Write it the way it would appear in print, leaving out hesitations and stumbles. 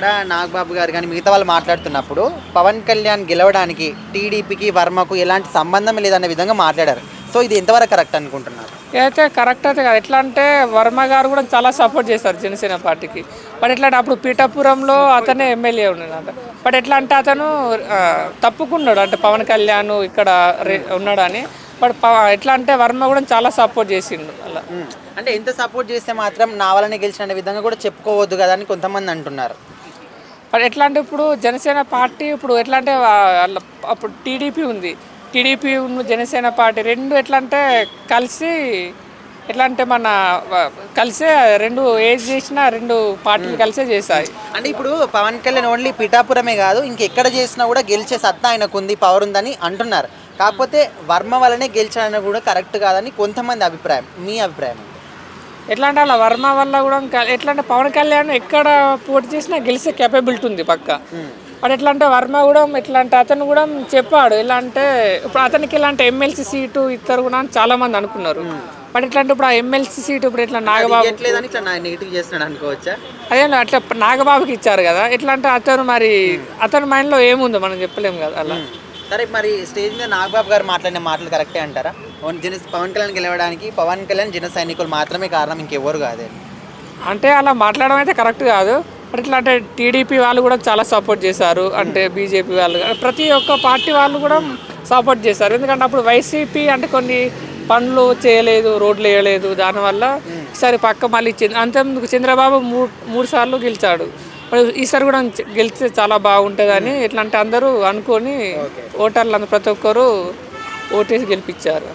నాగబాబు గారు కానీ మిగతా వాళ్ళు మాట్లాడుతున్నప్పుడు పవన్ కళ్యాణ్ గెలవడానికి టీడీపీకి వర్మకు ఎలాంటి సంబంధం లేదనే విధంగా మాట్లాడారు. సో ఇది ఎంతవరకు కరెక్ట్ అనుకుంటున్నారు? అయితే కరెక్ట్ అయితే కాదు. ఎట్లా అంటే వర్మ గారు కూడా చాలా సపోర్ట్ చేస్తారు జనసేన పార్టీకి. బట్ ఎట్లా అంటే అప్పుడు పీఠాపురంలో అతనే ఎమ్మెల్యే ఉన్నాడు. బట్ ఎట్లా అంటే అతను తప్పుకున్నాడు, అంటే పవన్ కళ్యాణ్ ఇక్కడ ఉన్నాడని. బట్ ఎట్లా అంటే వర్మ కూడా చాలా సపోర్ట్ చేసిండు అలా. అంటే ఎంత సపోర్ట్ చేస్తే మాత్రం నా వల్లనే గెలిచిన విధంగా కూడా చెప్పుకోవద్దు కదా అని కొంతమంది అంటున్నారు. బట్ ఎట్లా అంటే ఇప్పుడు జనసేన పార్టీ ఇప్పుడు ఎట్లా అంటే అప్పుడు టీడీపీ ఉంది, టీడీపీ జనసేన పార్టీ రెండు ఎట్లా అంటే కలిసి ఎట్లా అంటే మన కలిసే రెండు ఏజ్ చేసినా రెండు పార్టీలు కలిసే చేశాయి. అంటే ఇప్పుడు పవన్ కళ్యాణ్ ఓన్లీ పిఠాపురమే కాదు ఇంకెక్కడ చేసినా కూడా గెలిచే సత్తా ఆయనకు ఉంది, పవర్ ఉందని అంటున్నారు. కాకపోతే వర్మ వల్లనే గెలిచాడని కూడా కరెక్ట్ కాదని కొంతమంది అభిప్రాయం. మీ అభిప్రాయం? ఎట్లా అంటే అలా వర్మ వల్ల కూడా ఎట్లా అంటే పవన్ కళ్యాణ్ ఎక్కడ పోటీ చేసినా గెలిచే కేపబిలిటీ ఉంది పక్క. బట్ ఎట్లా అంటే వర్మ కూడా ఎట్లా అంటే అతను కూడా చెప్పాడు, ఎలా అంటే ఇప్పుడు అతనికి ఎలా అంటే ఎమ్మెల్సీ సీటు ఇస్తారు కూడా అని చాలా మంది అనుకున్నారు. బట్ ఎట్లా అంటే ఇప్పుడు ఆ ఎమ్మెల్సీ సీటు ఇప్పుడు ఎట్లా నాగబాబు అదే అట్లా నాగబాబుకి ఇచ్చారు కదా. ఎట్లా అంటే అతను మరి అతని మైండ్లో ఏముందో మనం చెప్పలేము కదా అలా. సరే, మరి స్టేజ్ మీద నాగబాబు గారు మాట్లాడిన మాటలు కరెక్టే అంటారా? పవన్ కళ్యాణ్ గెలవడానికి పవన్ కళ్యాణ్ జన సైనికులు మాత్రమే కారణం, ఇంకెవరు కాదే అంటే అలా మాట్లాడడం అయితే కరెక్ట్ కాదు. బట్ ఇట్లా అంటే టీడీపీ వాళ్ళు కూడా చాలా సపోర్ట్ చేశారు, అంటే బీజేపీ వాళ్ళు ప్రతి ఒక్క పార్టీ వాళ్ళు కూడా సపోర్ట్ చేశారు. ఎందుకంటే అప్పుడు వైసీపీ అంటే కొన్ని పనులు చేయలేదు, రోడ్లు వేయలేదు, దానివల్ల ఈసారి పక్క మళ్ళీ అంతేందుకు చంద్రబాబు మూడు సార్లు గెలిచాడు. ఈసారి కూడా గెలిస్తే చాలా బాగుంటుందని ఎట్లా అంటే అందరూ అనుకొని ఓటర్లు ప్రతి ఒక్కరు ఓటేసి గెలిపించారు.